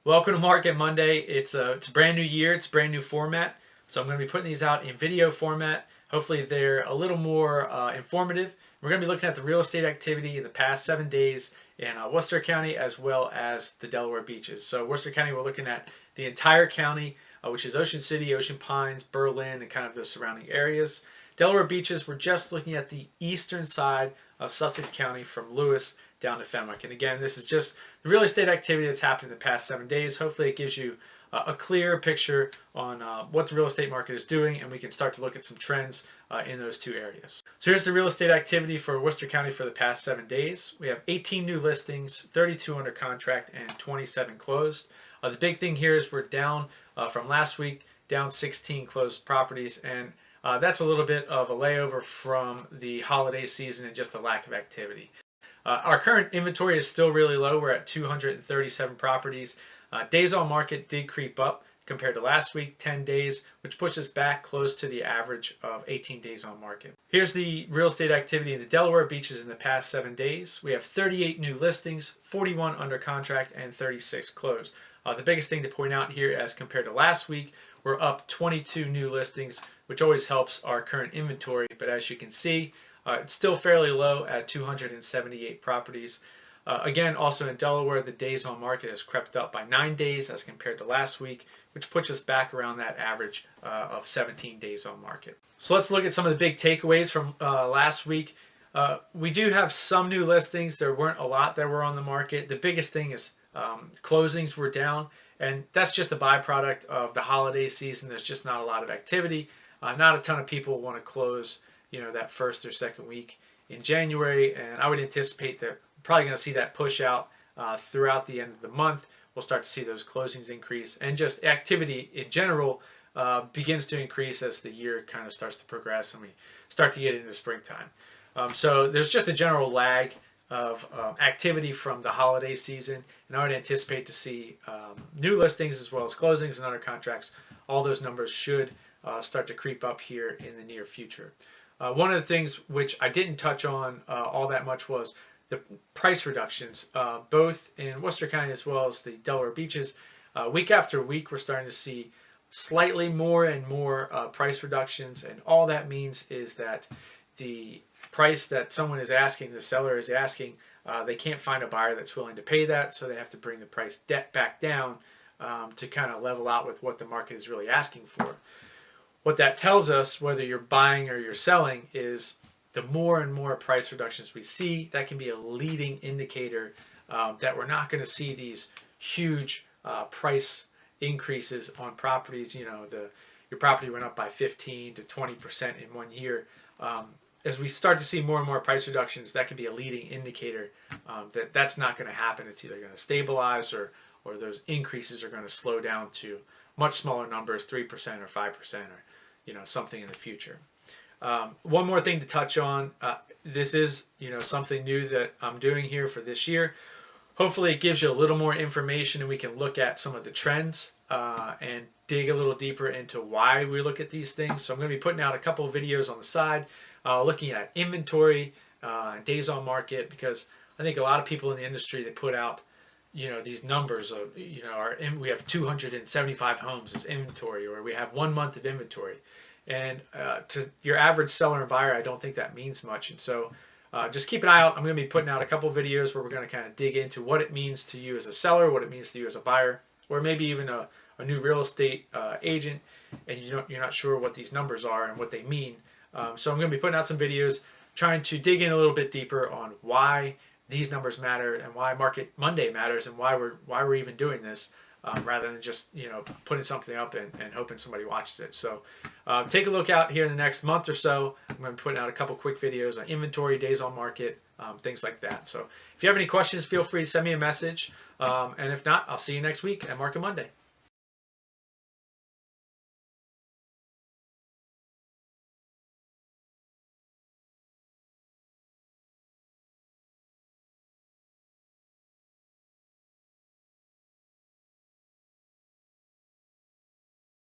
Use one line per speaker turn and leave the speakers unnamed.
Welcome to Market Monday. It's a brand new year. It's a brand new format. So I'm going to be putting these out in video format. Hopefully they're a little more informative. We're going to be looking at the real estate activity in the past 7 days in Worcester County as well as the Delaware beaches. So Worcester County, we're looking at the entire county, which is Ocean City, Ocean Pines, Berlin, and kind of the surrounding areas. Delaware beaches, we're just looking at the eastern side of Sussex County from Lewes down to Fenwick. And again, this is just the real estate activity that's happened in the past 7 days. Hopefully it gives you a clear picture on what the real estate market is doing, and we can start to look at some trends in those two areas. So here's the real estate activity for Worcester County for the past 7 days. We have 18 new listings, 32 under contract, and 27 closed. The big thing here is we're down from last week, down 16 closed properties, and that's a little bit of a layover from the holiday season and just the lack of activity. Our current inventory is still really low. We're at 237 properties. Days on market did creep up compared to last week, 10 days, which pushes us back close to the average of 18 days on market. Here's the real estate activity in the Delaware beaches in the past 7 days. We have 38 new listings, 41 under contract, and 36 closed. The biggest thing to point out here as compared to last week, we're up 22 new listings, which always helps our current inventory. But as you can see, it's still fairly low at 278 properties. Again, also in Delaware, the days on market has crept up by 9 days as compared to last week, which puts us back around that average of 17 days on market. So let's look at some of the big takeaways from last week. We do have some new listings. There weren't a lot that were on the market. The biggest thing is closings were down, and that's just a byproduct of the holiday season. There's just not a lot of activity. Not a ton of people want to close, that first or second week in January, and I would anticipate that we're probably going to see that push out throughout the end of the month. We'll start to see those closings increase, and just activity in general begins to increase as the year kind of starts to progress and we start to get into springtime. So there's just a general lag of activity from the holiday season, and I would anticipate to see new listings as well as closings and under contracts. All those numbers should start to creep up here in the near future. One of the things which I didn't touch on all that much was the price reductions, both in Worcester County as well as the Delaware beaches. Week after week, we're starting to see slightly more and more price reductions, and all that means is that the price that someone is asking, the seller is asking, they can't find a buyer that's willing to pay that, so they have to bring the price back down to kind of level out with what the market is really asking for. What that tells us, whether you're buying or you're selling, is the more and more price reductions we see, that can be a leading indicator that we're not going to see these huge price increases on properties. Your property went up by 15 to 20% in 1 year. As we start to see more and more price reductions, that can be a leading indicator that that's not going to happen. It's either going to stabilize or those increases are going to slow down to much smaller numbers, 3% or 5% or something in the future. One more thing to touch on. This is something new that I'm doing here for this year. Hopefully it gives you a little more information and we can look at some of the trends and dig a little deeper into why we look at these things. So I'm going to be putting out a couple of videos on the side looking at inventory, days on market, because I think a lot of people in the industry, they put out these numbers of, we have 275 homes as inventory, or we have 1 month of inventory. And to your average seller and buyer, I don't think that means much. And so just keep an eye out. I'm going to be putting out a couple of videos where we're going to kind of dig into what it means to you as a seller, what it means to you as a buyer, or maybe even a new real estate agent, and you're not sure what these numbers are and what they mean. So I'm going to be putting out some videos trying to dig in a little bit deeper on why these numbers matter and why Market Monday matters and why we're even doing this, rather than just putting something up and hoping somebody watches it. So take a look out here in the next month or so. I'm going to be putting out a couple quick videos on inventory, days on market, things like that. So if you have any questions, feel free to send me a message, and if not, I'll see you next week at Market Monday.